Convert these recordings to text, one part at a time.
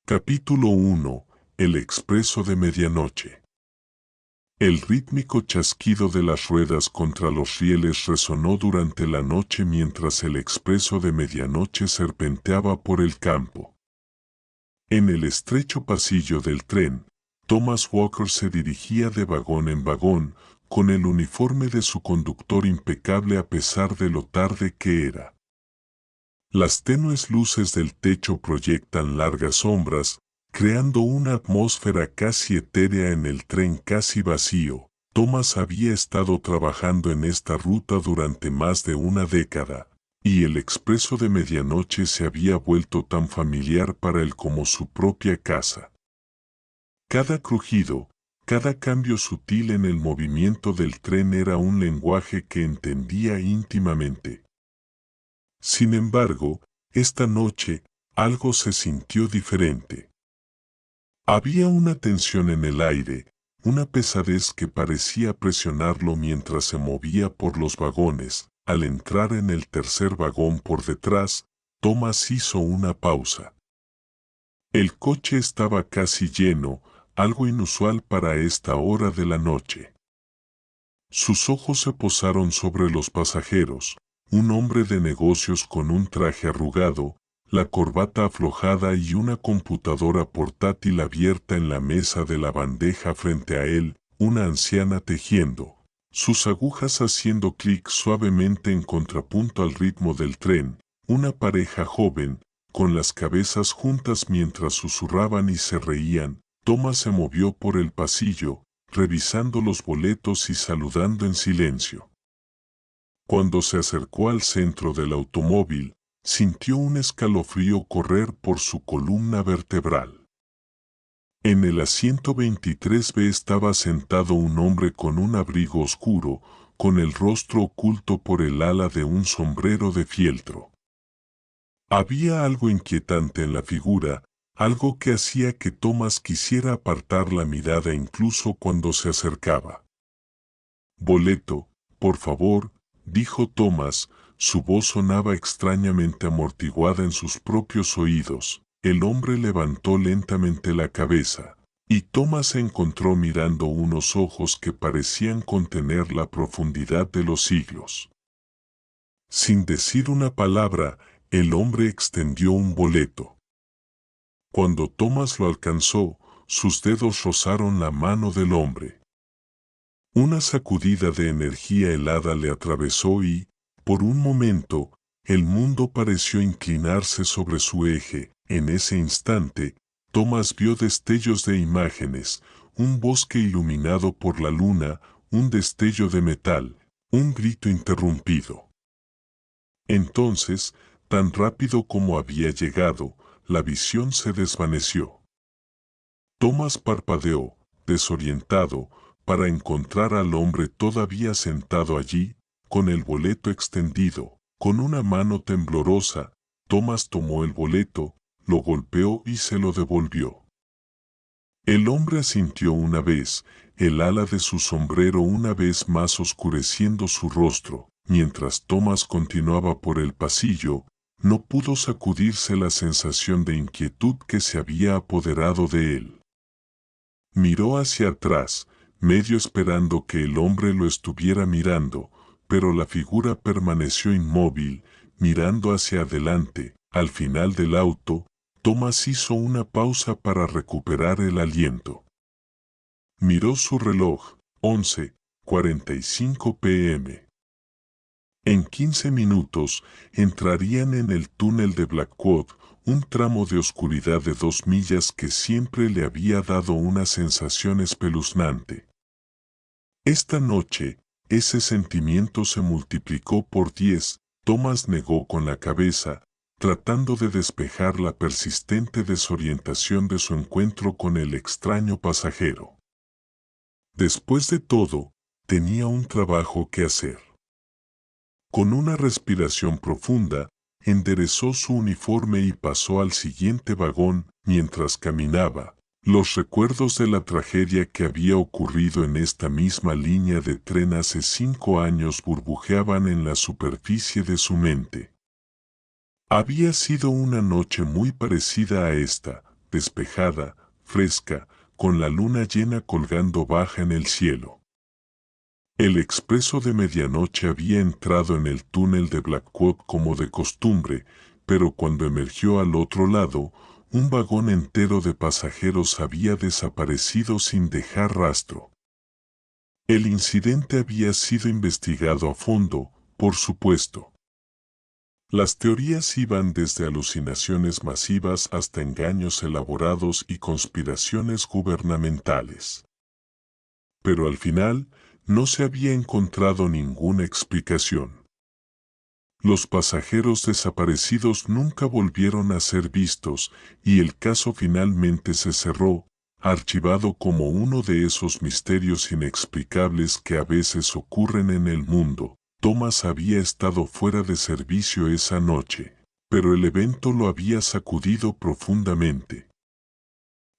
Capítulo 1. El expreso de medianoche. El rítmico chasquido de las ruedas contra los rieles resonó durante la noche mientras el expreso de medianoche serpenteaba por el campo. En el estrecho pasillo del tren, Thomas Walker se dirigía de vagón en vagón, con el uniforme de su conductor impecable a pesar de lo tarde que era. Las tenues luces del techo proyectan largas sombras, creando una atmósfera casi etérea en el tren casi vacío. Thomas había estado trabajando en esta ruta durante más de una década, y el expreso de medianoche se había vuelto tan familiar para él como su propia casa. Cada crujido, cada cambio sutil en el movimiento del tren era un lenguaje que entendía íntimamente. Sin embargo, esta noche, algo se sintió diferente. Había una tensión en el aire, una pesadez que parecía presionarlo mientras se movía por los vagones. Al entrar en el tercer vagón por detrás, Thomas hizo una pausa. El coche estaba casi lleno, algo inusual para esta hora de la noche. Sus ojos se posaron sobre los pasajeros, un hombre de negocios con un traje arrugado, la corbata aflojada y una computadora portátil abierta en la mesa de la bandeja frente a él, una anciana tejiendo, sus agujas haciendo clic suavemente en contrapunto al ritmo del tren, una pareja joven, con las cabezas juntas mientras susurraban y se reían. Thomas se movió por el pasillo, revisando los boletos y saludando en silencio. Cuando se acercó al centro del automóvil, sintió un escalofrío correr por su columna vertebral. En el asiento 23B estaba sentado un hombre con un abrigo oscuro, con el rostro oculto por el ala de un sombrero de fieltro. Había algo inquietante en la figura, algo que hacía que Thomas quisiera apartar la mirada incluso cuando se acercaba. «Boleto, por favor», dijo Thomas, su voz sonaba extrañamente amortiguada en sus propios oídos. El hombre levantó lentamente la cabeza, y Thomas se encontró mirando unos ojos que parecían contener la profundidad de los siglos. Sin decir una palabra, el hombre extendió un boleto. Cuando Thomas lo alcanzó, sus dedos rozaron la mano del hombre. Una sacudida de energía helada le atravesó y, por un momento, el mundo pareció inclinarse sobre su eje. En ese instante, Thomas vio destellos de imágenes, un bosque iluminado por la luna, un destello de metal, un grito interrumpido. Entonces, tan rápido como había llegado, la visión se desvaneció. Thomas parpadeó, desorientado, para encontrar al hombre todavía sentado allí, con el boleto extendido. Con una mano temblorosa, Thomas tomó el boleto, lo golpeó y se lo devolvió. El hombre asintió una vez, el ala de su sombrero una vez más oscureciendo su rostro. Mientras Thomas continuaba por el pasillo, no pudo sacudirse la sensación de inquietud que se había apoderado de él. Miró hacia atrás, medio esperando que el hombre lo estuviera mirando, pero la figura permaneció inmóvil, mirando hacia adelante. Al final del auto, Thomas hizo una pausa para recuperar el aliento. Miró su reloj, 11:45 p.m. En 15 minutos entrarían en el túnel de Blackwood, un tramo de oscuridad de 2 millas que siempre le había dado una sensación espeluznante. Esta noche, ese sentimiento se multiplicó por 10. Thomas negó con la cabeza, tratando de despejar la persistente desorientación de su encuentro con el extraño pasajero. Después de todo, tenía un trabajo que hacer. Con una respiración profunda, enderezó su uniforme y pasó al siguiente vagón. Mientras caminaba, los recuerdos de la tragedia que había ocurrido en esta misma línea de tren hace 5 años burbujeaban en la superficie de su mente. Había sido una noche muy parecida a esta, despejada, fresca, con la luna llena colgando baja en el cielo. El expreso de medianoche había entrado en el túnel de Blackwood como de costumbre, pero cuando emergió al otro lado, un vagón entero de pasajeros había desaparecido sin dejar rastro. El incidente había sido investigado a fondo, por supuesto. Las teorías iban desde alucinaciones masivas hasta engaños elaborados y conspiraciones gubernamentales. Pero al final, no se había encontrado ninguna explicación. Los pasajeros desaparecidos nunca volvieron a ser vistos y el caso finalmente se cerró, archivado como uno de esos misterios inexplicables que a veces ocurren en el mundo. Thomas había estado fuera de servicio esa noche, pero el evento lo había sacudido profundamente.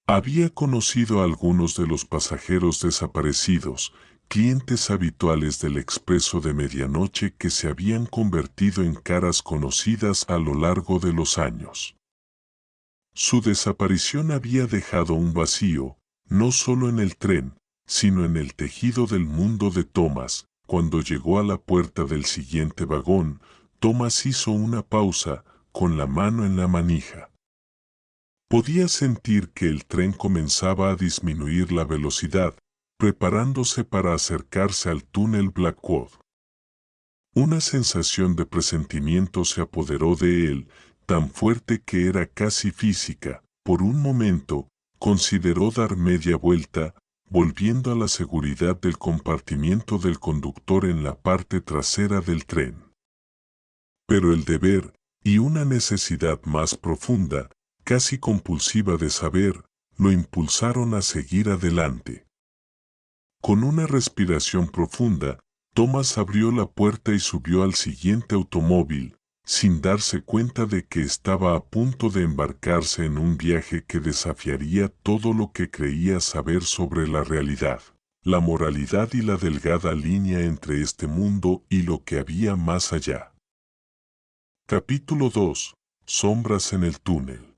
Había conocido a algunos de los pasajeros desaparecidos, clientes habituales del expreso de medianoche que se habían convertido en caras conocidas a lo largo de los años. Su desaparición había dejado un vacío, no solo en el tren, sino en el tejido del mundo de Thomas. Cuando llegó a la puerta del siguiente vagón, Thomas hizo una pausa, con la mano en la manija. Podía sentir que el tren comenzaba a disminuir la velocidad, preparándose para acercarse al túnel Blackwood. Una sensación de presentimiento se apoderó de él, tan fuerte que era casi física. Por un momento, consideró dar media vuelta, volviendo a la seguridad del compartimiento del conductor en la parte trasera del tren. Pero el deber, y una necesidad más profunda, casi compulsiva de saber, lo impulsaron a seguir adelante. Con una respiración profunda, Thomas abrió la puerta y subió al siguiente automóvil, sin darse cuenta de que estaba a punto de embarcarse en un viaje que desafiaría todo lo que creía saber sobre la realidad, la moralidad y la delgada línea entre este mundo y lo que había más allá. Capítulo 2. Sombras en el túnel.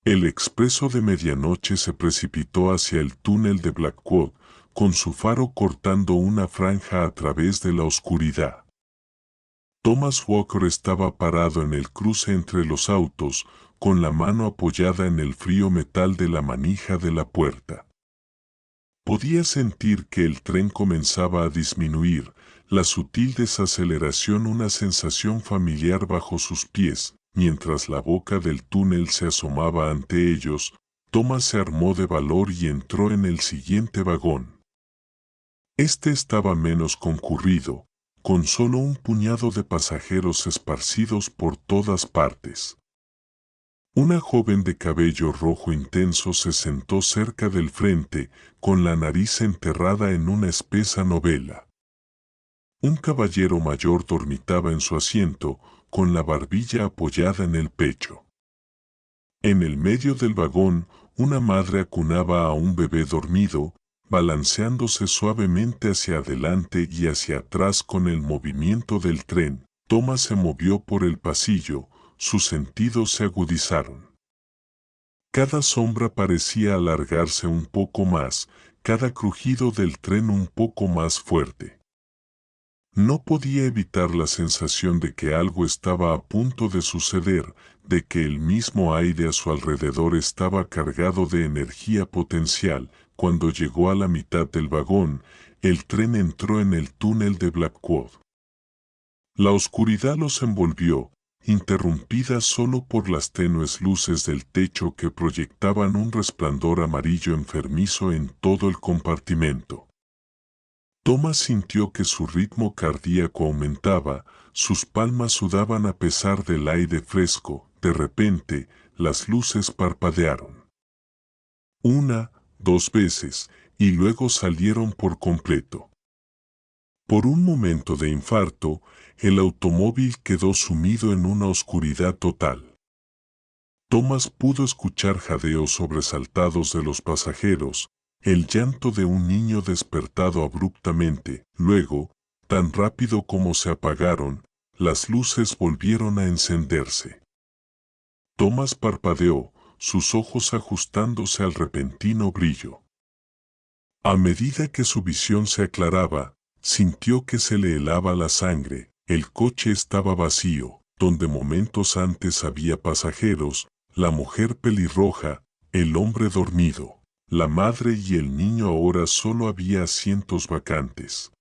El expreso de medianoche se precipitó hacia el túnel de Blackwood, con su faro cortando una franja a través de la oscuridad. Thomas Walker estaba parado en el cruce entre los autos, con la mano apoyada en el frío metal de la manija de la puerta. Podía sentir que el tren comenzaba a disminuir, la sutil desaceleración, una sensación familiar bajo sus pies. Mientras la boca del túnel se asomaba ante ellos, Thomas se armó de valor y entró en el siguiente vagón. Este estaba menos concurrido, con solo un puñado de pasajeros esparcidos por todas partes. Una joven de cabello rojo intenso se sentó cerca del frente, con la nariz enterrada en una espesa novela. Un caballero mayor dormitaba en su asiento, con la barbilla apoyada en el pecho. En el medio del vagón, una madre acunaba a un bebé dormido, balanceándose suavemente hacia adelante y hacia atrás con el movimiento del tren. Thomas se movió por el pasillo, sus sentidos se agudizaron. Cada sombra parecía alargarse un poco más, cada crujido del tren un poco más fuerte. No podía evitar la sensación de que algo estaba a punto de suceder, de que el mismo aire a su alrededor estaba cargado de energía potencial. Cuando llegó a la mitad del vagón, el tren entró en el túnel de Blackwood. La oscuridad los envolvió, interrumpida solo por las tenues luces del techo que proyectaban un resplandor amarillo enfermizo en todo el compartimento. Thomas sintió que su ritmo cardíaco aumentaba, sus palmas sudaban a pesar del aire fresco. De repente, las luces parpadearon. Una, dos veces, y luego salieron por completo. Por un momento de infarto, el automóvil quedó sumido en una oscuridad total. Thomas pudo escuchar jadeos sobresaltados de los pasajeros, el llanto de un niño despertado abruptamente. Luego, tan rápido como se apagaron, las luces volvieron a encenderse. Thomas parpadeó, sus ojos ajustándose al repentino brillo. A medida que su visión se aclaraba, sintió que se le helaba la sangre. El coche estaba vacío, donde momentos antes había pasajeros, la mujer pelirroja, el hombre dormido, la madre y el niño. Ahora solo había asientos vacantes.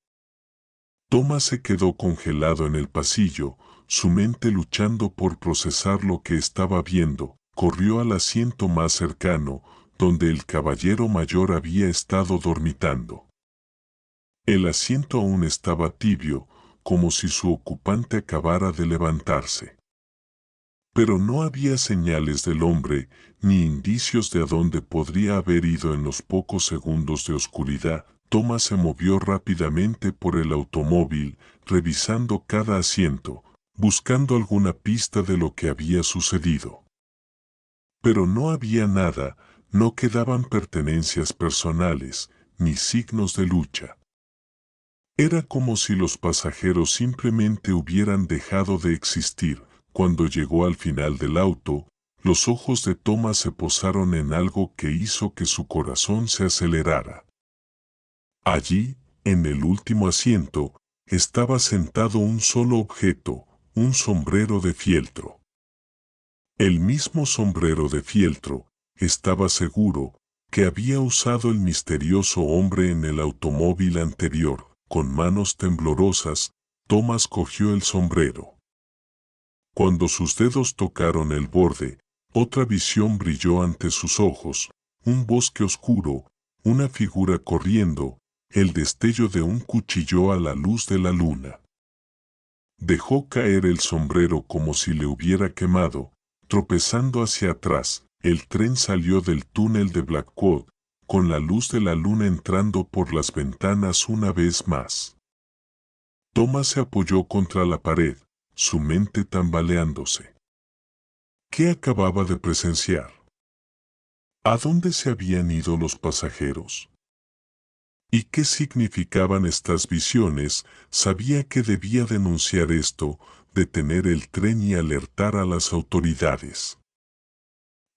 Thomas se quedó congelado en el pasillo, su mente luchando por procesar lo que estaba viendo. Corrió al asiento más cercano, donde el caballero mayor había estado dormitando. El asiento aún estaba tibio, como si su ocupante acabara de levantarse. Pero no había señales del hombre, ni indicios de a dónde podría haber ido en los pocos segundos de oscuridad. Thomas se movió rápidamente por el automóvil, revisando cada asiento, buscando alguna pista de lo que había sucedido. Pero no había nada, no quedaban pertenencias personales, ni signos de lucha. Era como si los pasajeros simplemente hubieran dejado de existir. Cuando llegó al final del auto, los ojos de Thomas se posaron en algo que hizo que su corazón se acelerara. Allí, en el último asiento, estaba sentado un solo objeto, un sombrero de fieltro. El mismo sombrero de fieltro, estaba seguro, que había usado el misterioso hombre en el automóvil anterior. Con manos temblorosas, Thomas cogió el sombrero. Cuando sus dedos tocaron el borde, otra visión brilló ante sus ojos, un bosque oscuro, una figura corriendo, el destello de un cuchillo a la luz de la luna. Dejó caer el sombrero como si le hubiera quemado, tropezando hacia atrás. El tren salió del túnel de Blackwood, con la luz de la luna entrando por las ventanas una vez más. Thomas se apoyó contra la pared, su mente tambaleándose. ¿Qué acababa de presenciar? ¿A dónde se habían ido los pasajeros? ¿Y qué significaban estas visiones? Sabía que debía denunciar esto, detener el tren y alertar a las autoridades.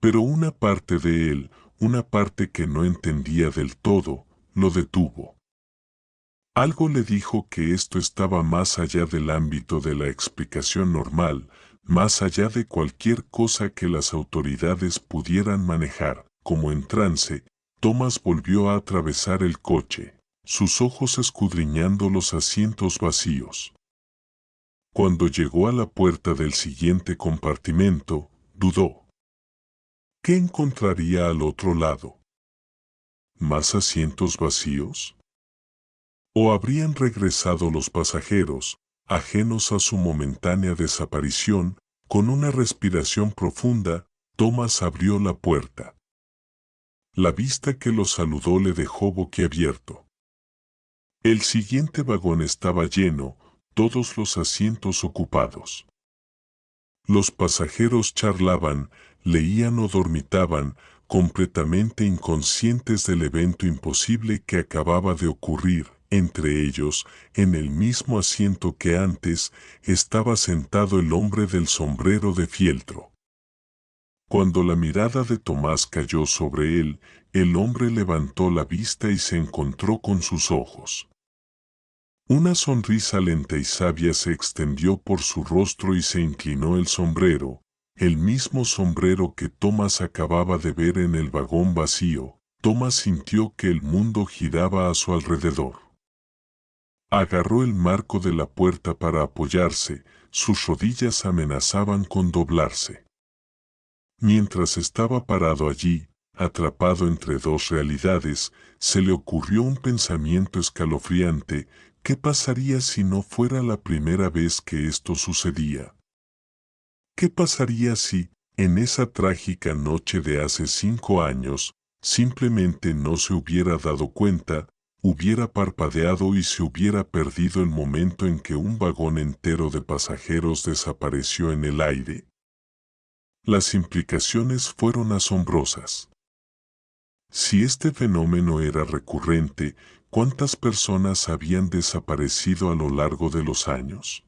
Pero una parte de él, una parte que no entendía del todo, lo detuvo. Algo le dijo que esto estaba más allá del ámbito de la explicación normal, más allá de cualquier cosa que las autoridades pudieran manejar. Como en trance, Thomas volvió a atravesar el coche, sus ojos escudriñando los asientos vacíos. Cuando llegó a la puerta del siguiente compartimento, dudó. ¿Qué encontraría al otro lado? ¿Más asientos vacíos? ¿O habrían regresado los pasajeros, ajenos a su momentánea desaparición? Con una respiración profunda, Thomas abrió la puerta. La vista que lo saludó le dejó boquiabierto. El siguiente vagón estaba lleno, todos los asientos ocupados. Los pasajeros charlaban, leían o dormitaban, completamente inconscientes del evento imposible que acababa de ocurrir. Entre ellos, en el mismo asiento que antes, estaba sentado el hombre del sombrero de fieltro. Cuando la mirada de Tomás cayó sobre él, el hombre levantó la vista y se encontró con sus ojos. Una sonrisa lenta y sabia se extendió por su rostro y se inclinó el sombrero, el mismo sombrero que Tomás acababa de ver en el vagón vacío. Tomás sintió que el mundo giraba a su alrededor. Agarró el marco de la puerta para apoyarse, sus rodillas amenazaban con doblarse. Mientras estaba parado allí, atrapado entre dos realidades, se le ocurrió un pensamiento escalofriante. ¿Qué pasaría si no fuera la primera vez que esto sucedía? ¿Qué pasaría si, en esa trágica noche de hace 5 años, simplemente no se hubiera dado cuenta, hubiera parpadeado y se hubiera perdido el momento en que un vagón entero de pasajeros desapareció en el aire? Las implicaciones fueron asombrosas. Si este fenómeno era recurrente, ¿cuántas personas habían desaparecido a lo largo de los años?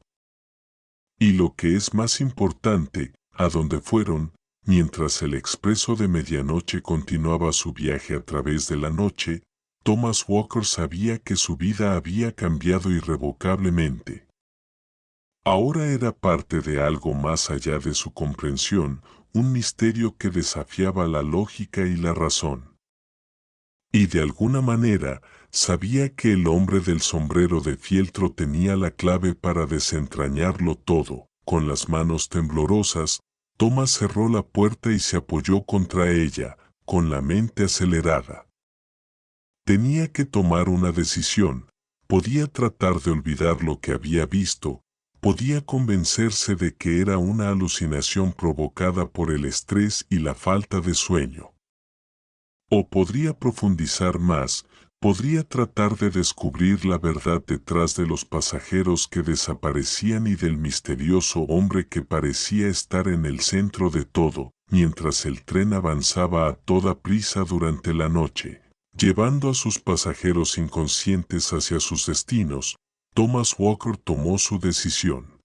Y lo que es más importante, ¿a dónde fueron? mientras el expreso de medianoche continuaba su viaje a través de la noche, Thomas Walker sabía que su vida había cambiado irrevocablemente. Ahora era parte de algo más allá de su comprensión, un misterio que desafiaba la lógica y la razón. Y de alguna manera, sabía que el hombre del sombrero de fieltro tenía la clave para desentrañarlo todo. Con las manos temblorosas, Thomas cerró la puerta y se apoyó contra ella, con la mente acelerada. Tenía que tomar una decisión. Podía tratar de olvidar lo que había visto, podía convencerse de que era una alucinación provocada por el estrés y la falta de sueño. O podría profundizar más, podría tratar de descubrir la verdad detrás de los pasajeros que desaparecían y del misterioso hombre que parecía estar en el centro de todo, mientras el tren avanzaba a toda prisa durante la noche, llevando a sus pasajeros inconscientes hacia sus destinos. Thomas Walker tomó su decisión.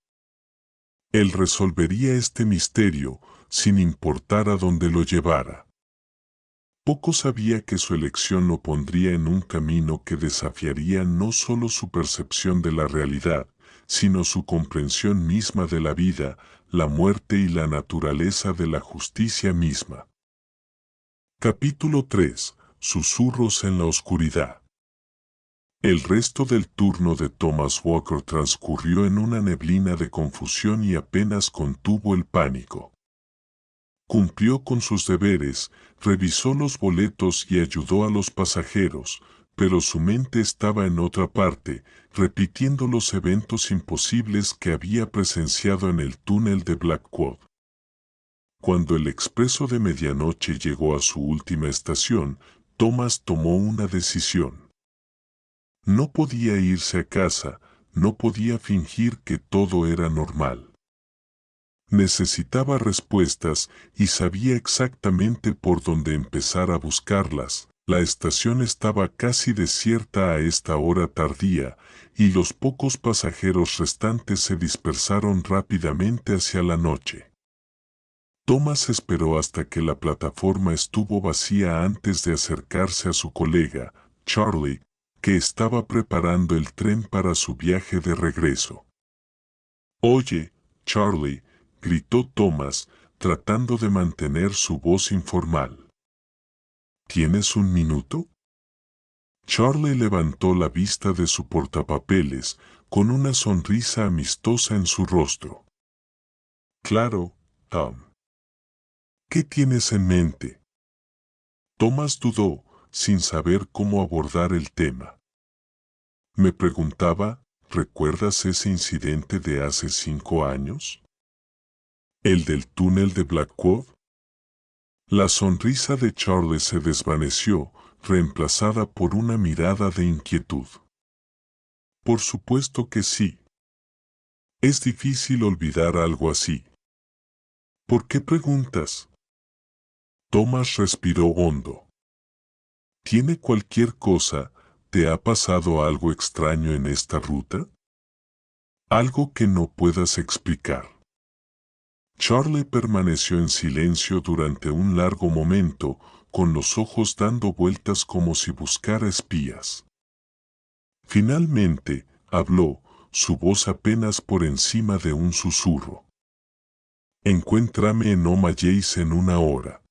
Él resolvería este misterio, sin importar a dónde lo llevara. Poco sabía que su elección lo pondría en un camino que desafiaría no solo su percepción de la realidad, sino su comprensión misma de la vida, la muerte y la naturaleza de la justicia misma. Capítulo 3. Susurros en la oscuridad. El resto del turno de Thomas Walker transcurrió en una neblina de confusión y apenas contuvo el pánico. Cumplió con sus deberes, revisó los boletos y ayudó a los pasajeros, pero su mente estaba en otra parte, repitiendo los eventos imposibles que había presenciado en el túnel de Blackwood. Cuando el expreso de medianoche llegó a su última estación, Thomas tomó una decisión. No podía irse a casa, no podía fingir que todo era normal. Necesitaba respuestas y sabía exactamente por dónde empezar a buscarlas. La estación estaba casi desierta a esta hora tardía, y los pocos pasajeros restantes se dispersaron rápidamente hacia la noche. Thomas esperó hasta que la plataforma estuvo vacía antes de acercarse a su colega, Charlie, que estaba preparando el tren para su viaje de regreso. «Oye, Charlie», gritó Thomas, tratando de mantener su voz informal. «¿Tienes un minuto?» Charlie levantó la vista de su portapapeles, con una sonrisa amistosa en su rostro. «Claro, Tom. ¿Qué tienes en mente?» Thomas dudó, sin saber cómo abordar el tema. Me preguntaba, ¿recuerdas ese incidente de hace 5 años? ¿El del túnel de Blackwood? La sonrisa de Charlie se desvaneció, reemplazada por una mirada de inquietud. Por supuesto que sí. Es difícil olvidar algo así. ¿Por qué preguntas? Thomas respiró hondo. ¿Tiene cualquier cosa, te ha pasado algo extraño en esta ruta? Algo que no puedas explicar. Charlie permaneció en silencio durante un largo momento, con los ojos dando vueltas como si buscara espías. Finalmente, habló, su voz apenas por encima de un susurro. Encuéntrame en Omaye's en 1 hora.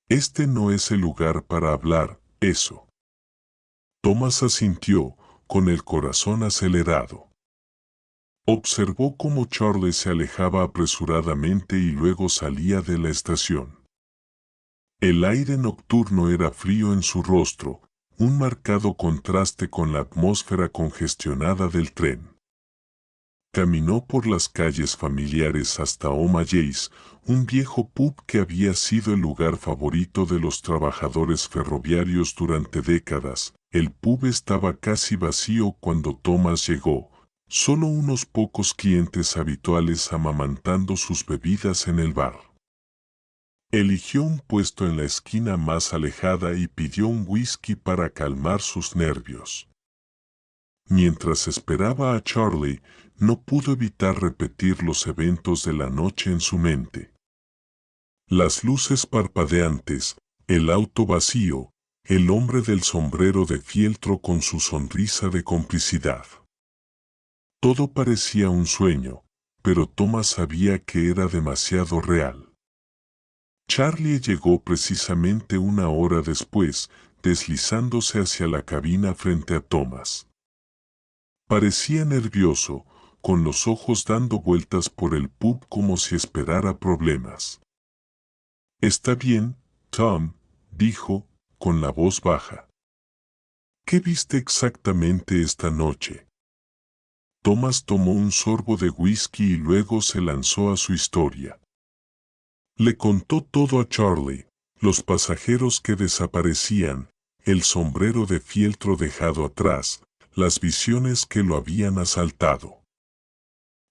Este no es el lugar para hablar, eso. Thomas asintió, con el corazón acelerado. Observó cómo Charlie se alejaba apresuradamente y luego salía de la estación. El aire nocturno era frío en su rostro, un marcado contraste con la atmósfera congestionada del tren. Caminó por las calles familiares hasta Omaye's, un viejo pub que había sido el lugar favorito de los trabajadores ferroviarios durante décadas. El pub estaba casi vacío cuando Thomas llegó, solo unos pocos clientes habituales amamantando sus bebidas en el bar. Eligió un puesto en la esquina más alejada y pidió un whisky para calmar sus nervios. Mientras esperaba a Charlie, no pudo evitar repetir los eventos de la noche en su mente. Las luces parpadeantes, el auto vacío, el hombre del sombrero de fieltro con su sonrisa de complicidad. Todo parecía un sueño, pero Thomas sabía que era demasiado real. Charlie llegó precisamente una hora después, deslizándose hacia la cabina frente a Thomas. Parecía nervioso, con los ojos dando vueltas por el pub como si esperara problemas. «Está bien, Tom», dijo, con la voz baja. «¿Qué viste exactamente esta noche?» Thomas tomó un sorbo de whisky y luego se lanzó a su historia. Le contó todo a Charlie, los pasajeros que desaparecían, el sombrero de fieltro dejado atrás, las visiones que lo habían asaltado.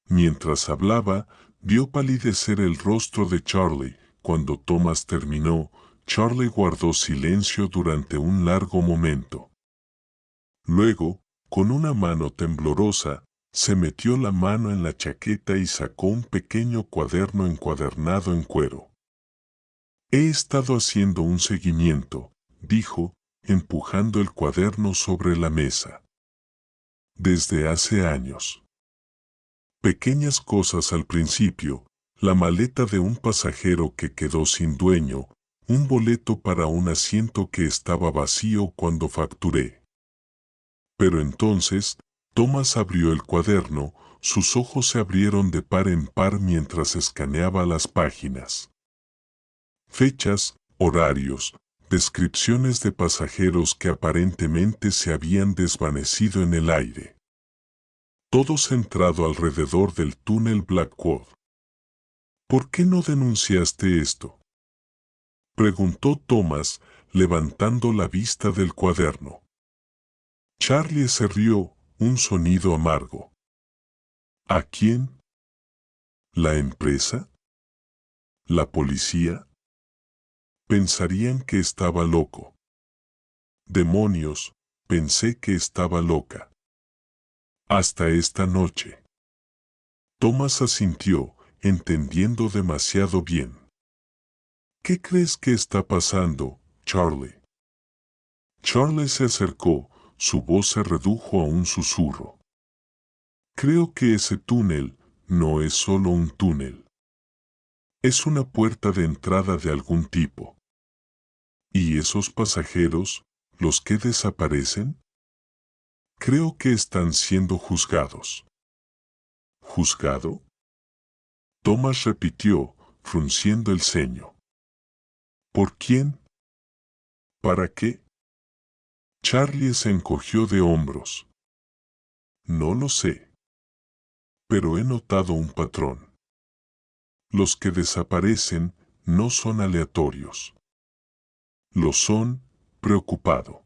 Mientras hablaba, vio palidecer el rostro de Charlie. Cuando Thomas terminó, Charlie guardó silencio durante un largo momento. Luego, con una mano temblorosa, se metió la mano en la chaqueta y sacó un pequeño cuaderno encuadernado en cuero. «He estado haciendo un seguimiento», dijo, empujando el cuaderno sobre la mesa. «Desde hace años. Pequeñas cosas al principio, la maleta de un pasajero que quedó sin dueño, un boleto para un asiento que estaba vacío cuando facturé». Pero entonces, Thomas abrió el cuaderno, sus ojos se abrieron de par en par mientras escaneaba las páginas. Fechas, horarios, descripciones de pasajeros que aparentemente se habían desvanecido en el aire. Todo centrado alrededor del túnel Blackwood. «¿Por qué no denunciaste esto?», preguntó Thomas, levantando la vista del cuaderno. Charlie se rió, un sonido amargo. «¿A quién? ¿La empresa? ¿La policía? Pensarían que estaba loco». «Demonios, pensé que estaba loca. Hasta esta noche». Thomas asintió, entendiendo demasiado bien. «¿Qué crees que está pasando, Charlie?» Charlie se acercó, su voz se redujo a un susurro. «Creo que ese túnel no es solo un túnel. Es una puerta de entrada de algún tipo. ¿Y esos pasajeros, los que desaparecen? Creo que están siendo juzgados». «¿Juzgado?», Thomas repitió, frunciendo el ceño. «¿Por quién? ¿Para qué?». Charlie se encogió de hombros. «No lo sé. Pero he notado un patrón. Los que desaparecen no son aleatorios. Lo son, preocupado.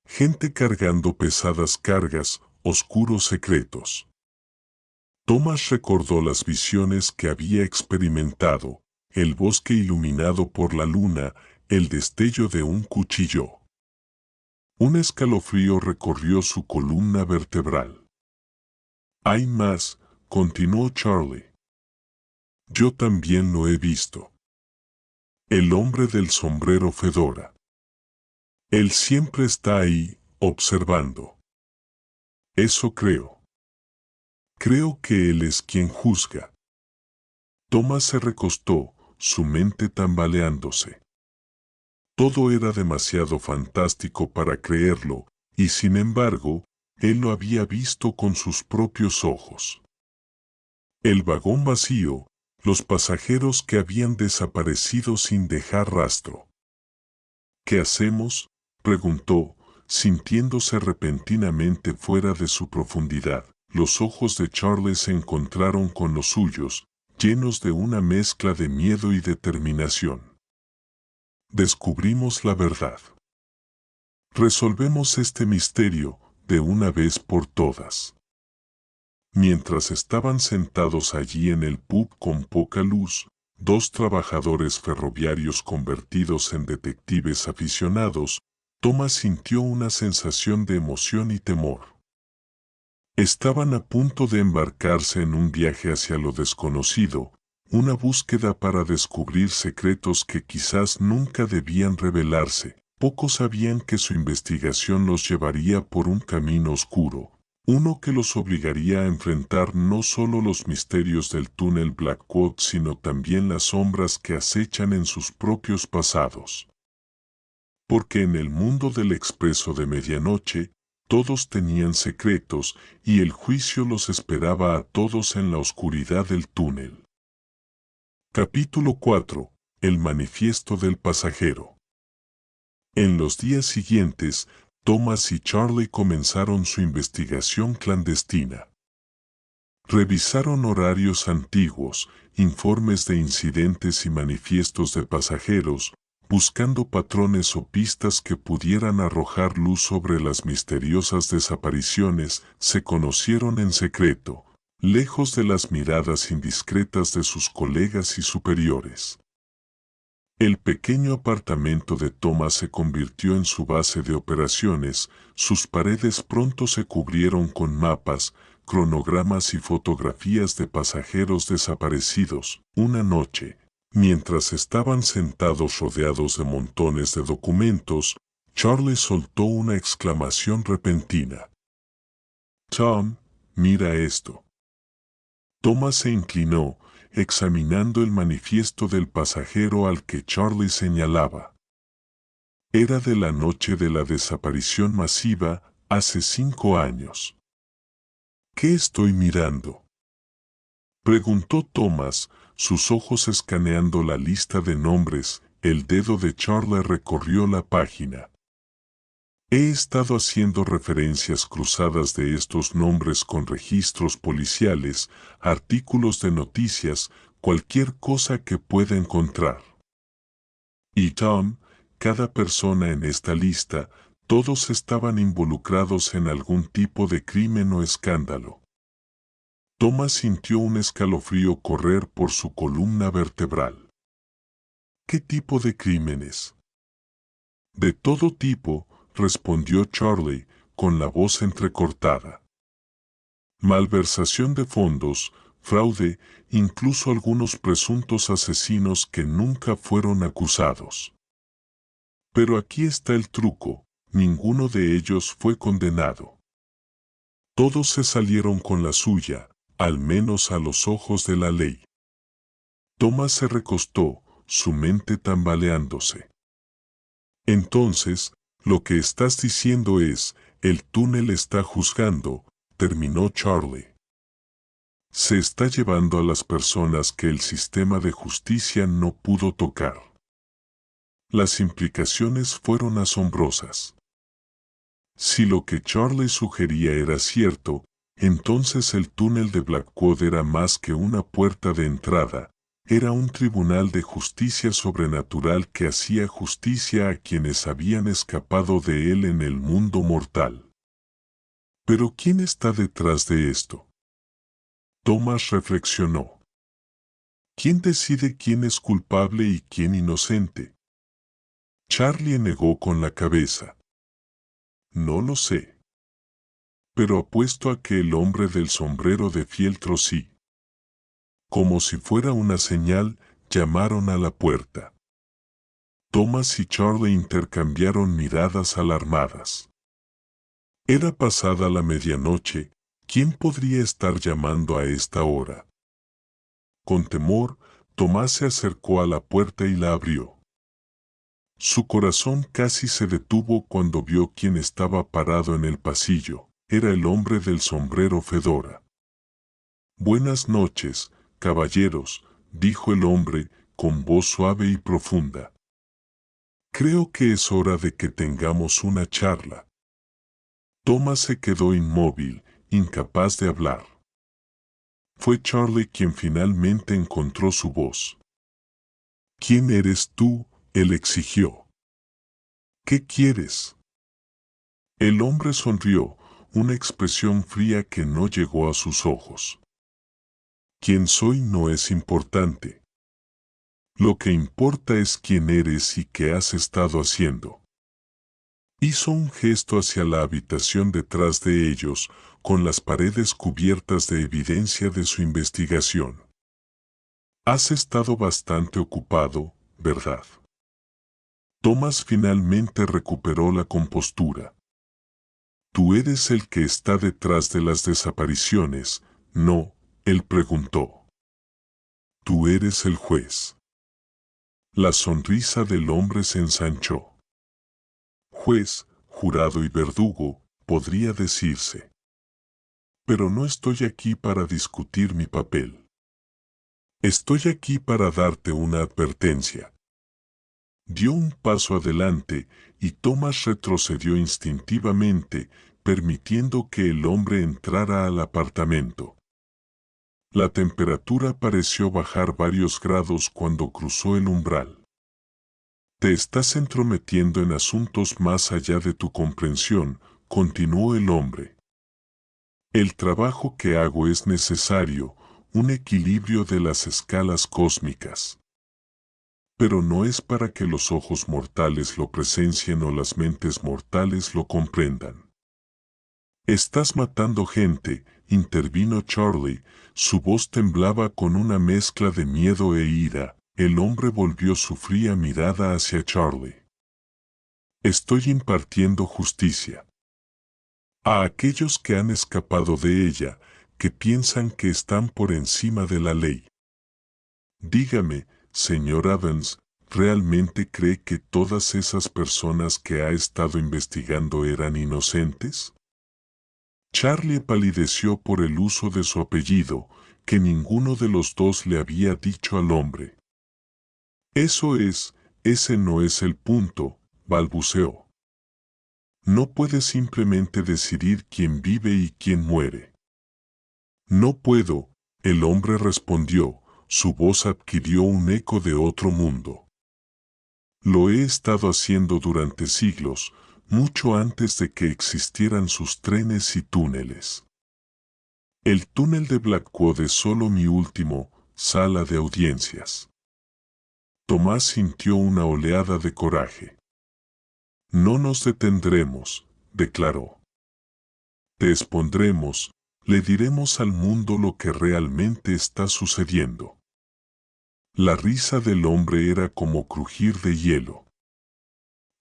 Gente cargando pesadas cargas, oscuros secretos». Thomas recordó las visiones que había experimentado, el bosque iluminado por la luna, el destello de un cuchillo. Un escalofrío recorrió su columna vertebral. «Hay más», continuó Charlie. «Yo también lo he visto. El hombre del sombrero fedora. Él siempre está ahí, observando. Eso creo. Creo que él es quien juzga». Thomas se recostó, su mente tambaleándose. Todo era demasiado fantástico para creerlo, y sin embargo, él lo había visto con sus propios ojos. El vagón vacío, los pasajeros que habían desaparecido sin dejar rastro. «¿Qué hacemos?», preguntó, sintiéndose repentinamente fuera de su profundidad. Los ojos de Charlie se encontraron con los suyos, llenos de una mezcla de miedo y determinación. «Descubrimos la verdad. Resolvemos este misterio, de una vez por todas». Mientras estaban sentados allí en el pub con poca luz, dos trabajadores ferroviarios convertidos en detectives aficionados, Thomas sintió una sensación de emoción y temor. Estaban a punto de embarcarse en un viaje hacia lo desconocido, una búsqueda para descubrir secretos que quizás nunca debían revelarse. Pocos sabían que su investigación los llevaría por un camino oscuro, uno que los obligaría a enfrentar no solo los misterios del túnel Blackwood, sino también las sombras que acechan en sus propios pasados. Porque en el mundo del Expreso de Medianoche, todos tenían secretos y el juicio los esperaba a todos en la oscuridad del túnel. Capítulo 4. El manifiesto del pasajero. En los días siguientes, Thomas y Charlie comenzaron su investigación clandestina. Revisaron horarios antiguos, informes de incidentes y manifiestos de pasajeros, buscando patrones o pistas que pudieran arrojar luz sobre las misteriosas desapariciones. Se conocieron en secreto, lejos de las miradas indiscretas de sus colegas y superiores. El pequeño apartamento de Thomas se convirtió en su base de operaciones. Sus paredes pronto se cubrieron con mapas, cronogramas y fotografías de pasajeros desaparecidos. Una noche, mientras estaban sentados rodeados de montones de documentos, Charlie soltó una exclamación repentina. «Tom, mira esto». Thomas se inclinó, examinando el manifiesto del pasajero al que Charlie señalaba. Era de la noche de la desaparición masiva, hace 5 años. «¿Qué estoy mirando?», preguntó Thomas, sus ojos escaneando la lista de nombres. El dedo de Charlie recorrió la página. «He estado haciendo referencias cruzadas de estos nombres con registros policiales, artículos de noticias, cualquier cosa que pueda encontrar. Y Tom, cada persona en esta lista, todos estaban involucrados en algún tipo de crimen o escándalo». Thomas sintió un escalofrío correr por su columna vertebral. «¿Qué tipo de crímenes?». «De todo tipo», respondió Charlie, con la voz entrecortada. «Malversación de fondos, fraude, incluso algunos presuntos asesinos que nunca fueron acusados. Pero aquí está el truco, ninguno de ellos fue condenado. Todos se salieron con la suya, al menos a los ojos de la ley». Thomas se recostó, su mente tambaleándose. «Entonces, lo que estás diciendo es, el túnel está juzgando», terminó Charlie. «Se está llevando a las personas que el sistema de justicia no pudo tocar». Las implicaciones fueron asombrosas. Si lo que Charlie sugería era cierto, entonces el túnel de Blackwood era más que una puerta de entrada, era un tribunal de justicia sobrenatural que hacía justicia a quienes habían escapado de él en el mundo mortal. ¿Pero quién está detrás de esto?, Thomas reflexionó. ¿Quién decide quién es culpable y quién inocente? Charlie negó con la cabeza. «No lo sé. Pero apuesto a que el hombre del sombrero de fieltro sí». Como si fuera una señal, llamaron a la puerta. Thomas y Charlie intercambiaron miradas alarmadas. Era pasada la medianoche. ¿Quién podría estar llamando a esta hora? Con temor, Thomas se acercó a la puerta y la abrió. Su corazón casi se detuvo cuando vio quién estaba parado en el pasillo. Era el hombre del sombrero fedora. «Buenas noches, caballeros», dijo el hombre, con voz suave y profunda. «Creo que es hora de que tengamos una charla». Thomas se quedó inmóvil, incapaz de hablar. Fue Charlie quien finalmente encontró su voz. «¿Quién eres tú?», él exigió. «¿Qué quieres?». El hombre sonrió, una expresión fría que no llegó a sus ojos. «Quién soy no es importante. Lo que importa es quién eres y qué has estado haciendo». Hizo un gesto hacia la habitación detrás de ellos, con las paredes cubiertas de evidencia de su investigación. Has estado bastante ocupado, ¿verdad? Thomas finalmente recuperó la compostura. Tú eres el que está detrás de las desapariciones, ¿no? Él preguntó. Tú eres el juez. La sonrisa del hombre se ensanchó. Juez, jurado y verdugo, podría decirse. Pero no estoy aquí para discutir mi papel. Estoy aquí para darte una advertencia. Dio un paso adelante y Thomas retrocedió instintivamente, permitiendo que el hombre entrara al apartamento. La temperatura pareció bajar varios grados cuando cruzó el umbral. Te estás entrometiendo en asuntos más allá de tu comprensión, continuó el hombre. El trabajo que hago es necesario, un equilibrio de las escalas cósmicas. Pero no es para que los ojos mortales lo presencien o las mentes mortales lo comprendan. Estás matando gente, intervino Charlie, su voz temblaba con una mezcla de miedo e ira. El hombre volvió su fría mirada hacia Charlie. Estoy impartiendo justicia a aquellos que han escapado de ella, que piensan que están por encima de la ley. Dígame, señor Evans, ¿realmente cree que todas esas personas que ha estado investigando eran inocentes? Charlie palideció por el uso de su apellido, que ninguno de los dos le había dicho al hombre. Ese no es el punto, balbuceó. No puedes simplemente decidir quién vive y quién muere. No puedo, el hombre respondió, su voz adquirió un eco de otro mundo. Lo he estado haciendo durante siglos, mucho antes de que existieran sus trenes y túneles. El túnel de Blackwood es solo mi último, sala de audiencias. Tomás sintió una oleada de coraje. No nos detendremos, declaró. Te expondremos, le diremos al mundo lo que realmente está sucediendo. La risa del hombre era como crujir de hielo.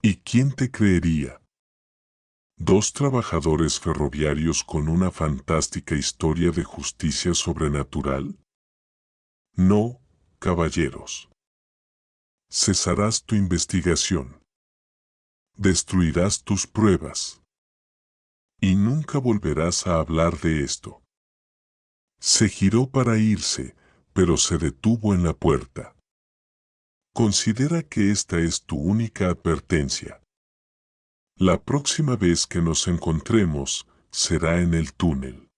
¿Y quién te creería? Dos trabajadores ferroviarios con una fantástica historia de justicia sobrenatural. No, caballeros. Cesarás tu investigación. Destruirás tus pruebas. Y nunca volverás a hablar de esto. Se giró para irse, pero se detuvo en la puerta. Considera que esta es tu única advertencia. La próxima vez que nos encontremos, será en el túnel.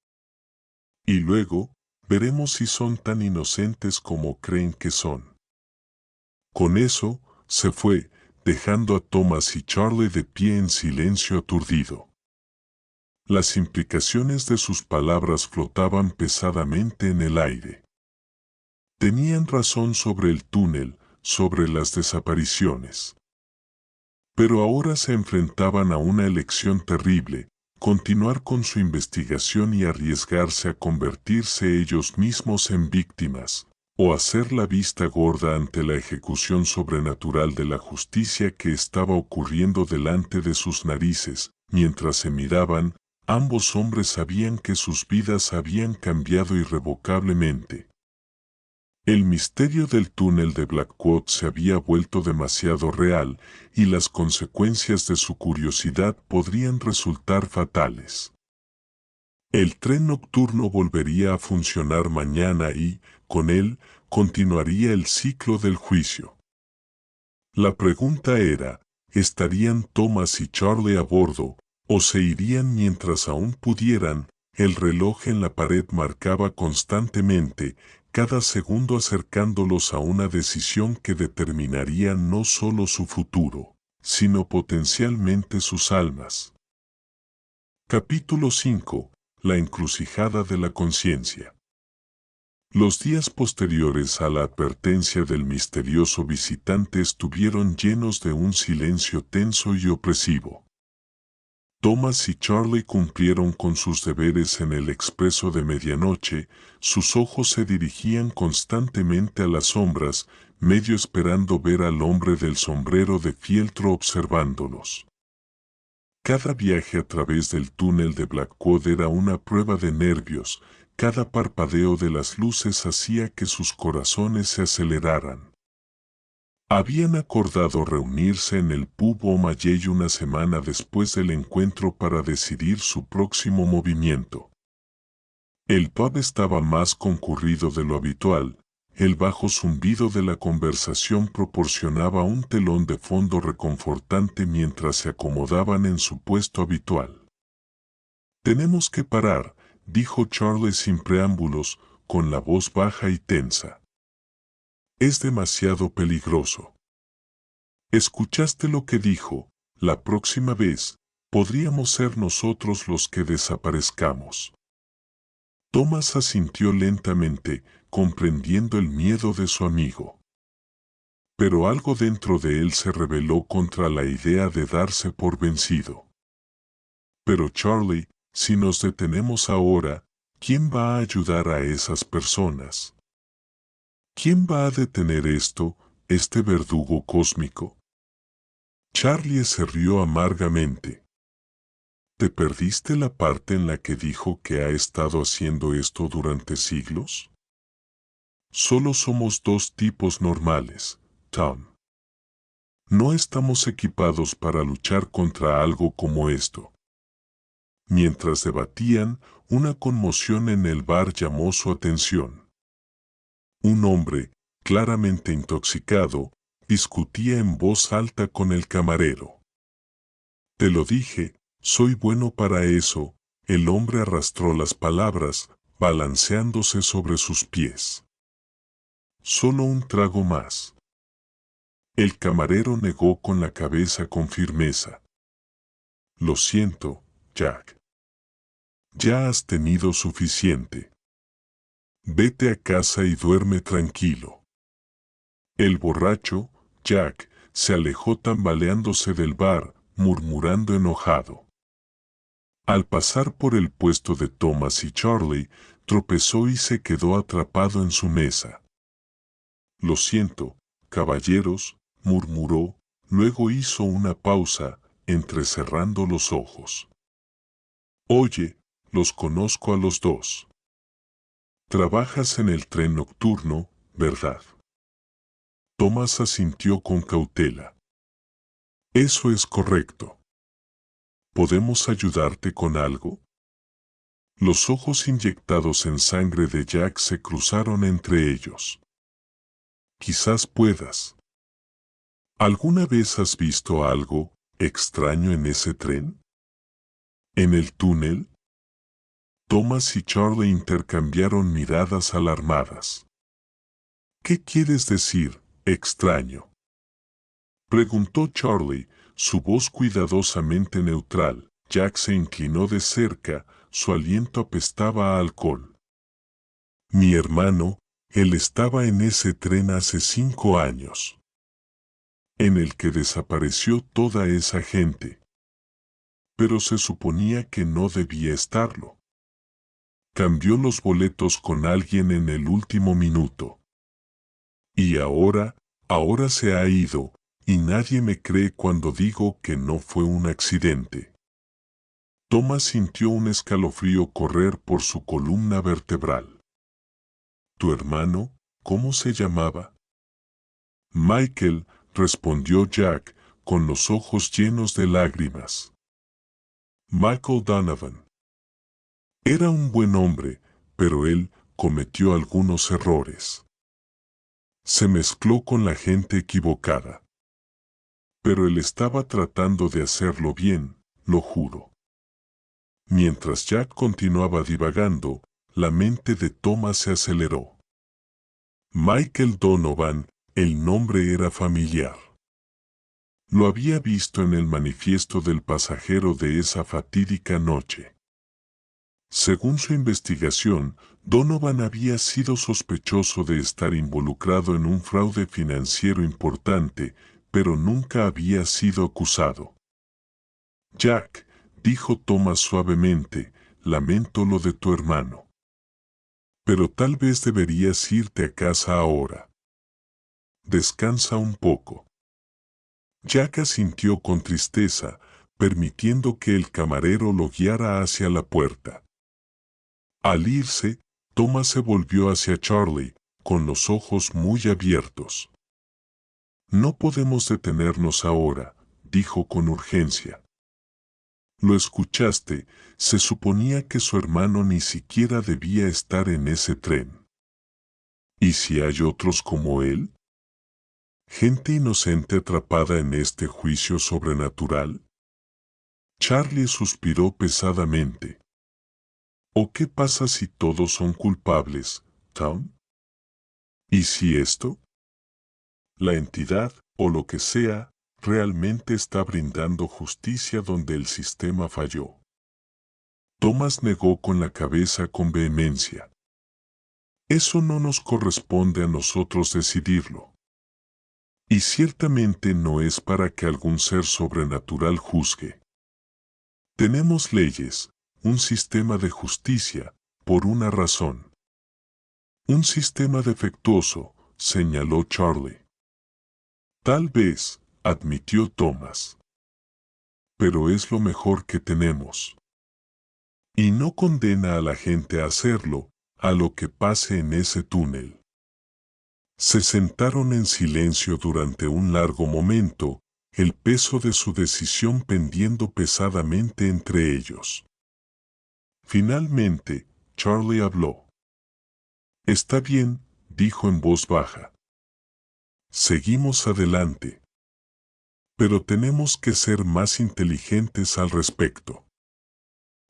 Y luego, veremos si son tan inocentes como creen que son. Con eso, se fue, dejando a Thomas y Charlie de pie en silencio aturdido. Las implicaciones de sus palabras flotaban pesadamente en el aire. Tenían razón sobre el túnel, sobre las desapariciones. Pero ahora se enfrentaban a una elección terrible, continuar con su investigación y arriesgarse a convertirse ellos mismos en víctimas, o hacer la vista gorda ante la ejecución sobrenatural de la justicia que estaba ocurriendo delante de sus narices. Mientras se miraban, ambos hombres sabían que sus vidas habían cambiado irrevocablemente. El misterio del túnel de Blackwood se había vuelto demasiado real, y las consecuencias de su curiosidad podrían resultar fatales. El tren nocturno volvería a funcionar mañana y, con él, continuaría el ciclo del juicio. La pregunta era, ¿estarían Thomas y Charlie a bordo, o se irían mientras aún pudieran? El reloj en la pared marcaba constantemente, cada segundo acercándolos a una decisión que determinaría no solo su futuro, sino potencialmente sus almas. Capítulo 5. La encrucijada de la conciencia. Los días posteriores a la advertencia del misterioso visitante estuvieron llenos de un silencio tenso y opresivo. Thomas y Charlie cumplieron con sus deberes en el expreso de medianoche. Sus ojos se dirigían constantemente a las sombras, medio esperando ver al hombre del sombrero de fieltro observándolos. Cada viaje a través del túnel de Blackwood era una prueba de nervios. Cada parpadeo de las luces hacía que sus corazones se aceleraran. Habían acordado reunirse en el pub O'Malley una semana después del encuentro para decidir su próximo movimiento. El pub estaba más concurrido de lo habitual. El bajo zumbido de la conversación proporcionaba un telón de fondo reconfortante mientras se acomodaban en su puesto habitual. «Tenemos que parar», dijo Charlie sin preámbulos, con la voz baja y tensa. «Es demasiado peligroso». «¿Escuchaste lo que dijo? La próxima vez, podríamos ser nosotros los que desaparezcamos». Thomas asintió lentamente, comprendiendo el miedo de su amigo. Pero algo dentro de él se rebeló contra la idea de darse por vencido. «Pero Charlie, si nos detenemos ahora, ¿quién va a ayudar a esas personas? ¿Quién va a detener esto, este verdugo cósmico?» Charlie se rió amargamente. ¿Te perdiste la parte en la que dijo que ha estado haciendo esto durante siglos? Solo somos dos tipos normales, Tom. No estamos equipados para luchar contra algo como esto. Mientras debatían, una conmoción en el bar llamó su atención. Un hombre, claramente intoxicado, discutía en voz alta con el camarero. «Te lo dije, soy bueno para eso», el hombre arrastró las palabras, balanceándose sobre sus pies. «Solo un trago más». El camarero negó con la cabeza con firmeza. «Lo siento, Jack. Ya has tenido suficiente. Vete a casa y duerme tranquilo». El borracho, Jack, se alejó tambaleándose del bar, murmurando enojado. Al pasar por el puesto de Thomas y Charlie, tropezó y se quedó atrapado en su mesa. «Lo siento, caballeros», murmuró, luego hizo una pausa, entrecerrando los ojos. «Oye, los conozco a los dos. Trabajas en el tren nocturno, ¿verdad?» Thomas asintió con cautela. «Eso es correcto. ¿Podemos ayudarte con algo?» Los ojos inyectados en sangre de Jack se cruzaron entre ellos. «Quizás puedas. ¿Alguna vez has visto algo extraño en ese tren? ¿En el túnel?» Thomas y Charlie intercambiaron miradas alarmadas. «¿Qué quieres decir, extraño?», preguntó Charlie, su voz cuidadosamente neutral. Jack se inclinó de cerca, su aliento apestaba a alcohol. «Mi hermano, él estaba en ese tren hace 5 años. En el que desapareció toda esa gente. Pero se suponía que no debía estarlo. Cambió los boletos con alguien en el último minuto. Y ahora se ha ido, y nadie me cree cuando digo que no fue un accidente». Thomas sintió un escalofrío correr por su columna vertebral. «¿Tu hermano, cómo se llamaba?» «Michael», respondió Jack, con los ojos llenos de lágrimas. «Michael Donovan. Era un buen hombre, pero él cometió algunos errores. Se mezcló con la gente equivocada. Pero él estaba tratando de hacerlo bien, lo juro». Mientras Jack continuaba divagando, la mente de Thomas se aceleró. Michael Donovan, el nombre era familiar. Lo había visto en el manifiesto del pasajero de esa fatídica noche. Según su investigación, Donovan había sido sospechoso de estar involucrado en un fraude financiero importante, pero nunca había sido acusado. Jack, dijo Thomas suavemente, lamento lo de tu hermano. Pero tal vez deberías irte a casa ahora. Descansa un poco. Jack asintió con tristeza, permitiendo que el camarero lo guiara hacia la puerta. Al irse, Thomas se volvió hacia Charlie, con los ojos muy abiertos. No podemos detenernos ahora, dijo con urgencia. Lo escuchaste, se suponía que su hermano ni siquiera debía estar en ese tren. ¿Y si hay otros como él? ¿Gente inocente atrapada en este juicio sobrenatural? Charlie suspiró pesadamente. ¿O qué pasa si todos son culpables, Tom? ¿Y si esto? La entidad, o lo que sea, realmente está brindando justicia donde el sistema falló. Thomas negó con la cabeza con vehemencia. Eso no nos corresponde a nosotros decidirlo. Y ciertamente no es para que algún ser sobrenatural juzgue. Tenemos leyes, un sistema de justicia, por una razón. Un sistema defectuoso, señaló Charlie. Tal vez, admitió Thomas. Pero es lo mejor que tenemos. Y no condena a la gente a hacerlo, a lo que pase en ese túnel. Se sentaron en silencio durante un largo momento, el peso de su decisión pendiendo pesadamente entre ellos. Finalmente, Charlie habló. Está bien, dijo en voz baja. Seguimos adelante. Pero tenemos que ser más inteligentes al respecto.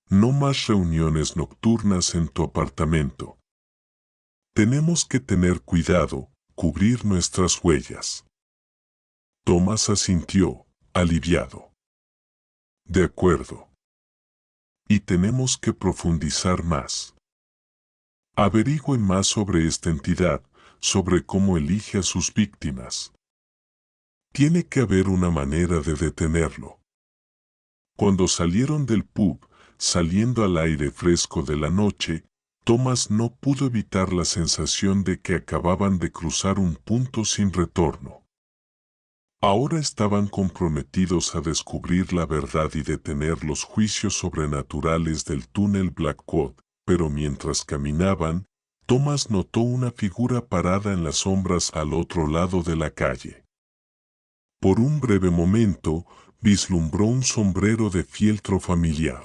No más reuniones nocturnas en tu apartamento. Tenemos que tener cuidado, cubrir nuestras huellas. Thomas asintió, aliviado. De acuerdo. Y tenemos que profundizar más. Averigüen más sobre esta entidad, sobre cómo elige a sus víctimas. Tiene que haber una manera de detenerlo. Cuando salieron del pub, saliendo al aire fresco de la noche, Thomas no pudo evitar la sensación de que acababan de cruzar un punto sin retorno. Ahora estaban comprometidos a descubrir la verdad y detener los juicios sobrenaturales del túnel Blackwood, pero mientras caminaban, Thomas notó una figura parada en las sombras al otro lado de la calle. Por un breve momento, vislumbró un sombrero de fieltro familiar.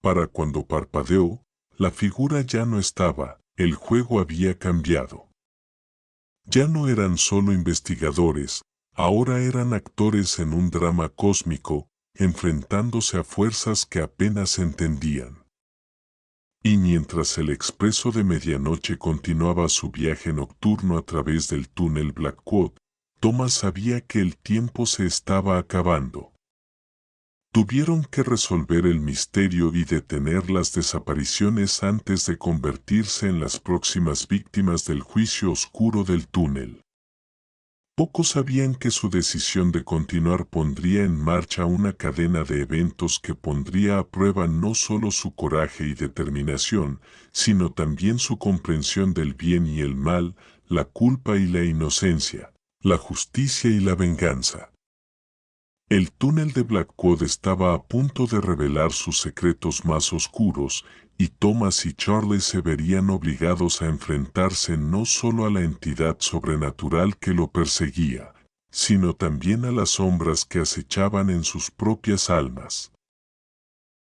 Para cuando parpadeó, la figura ya no estaba, el juego había cambiado. Ya no eran solo investigadores, ahora eran actores en un drama cósmico, enfrentándose a fuerzas que apenas entendían. Y mientras el expreso de medianoche continuaba su viaje nocturno a través del túnel Blackwood, Thomas sabía que el tiempo se estaba acabando. Tuvieron que resolver el misterio y detener las desapariciones antes de convertirse en las próximas víctimas del juicio oscuro del túnel. Pocos sabían que su decisión de continuar pondría en marcha una cadena de eventos que pondría a prueba no solo su coraje y determinación, sino también su comprensión del bien y el mal, la culpa y la inocencia, la justicia y la venganza. El túnel de Blackwood estaba a punto de revelar sus secretos más oscuros, y Thomas y Charlie se verían obligados a enfrentarse no solo a la entidad sobrenatural que lo perseguía, sino también a las sombras que acechaban en sus propias almas.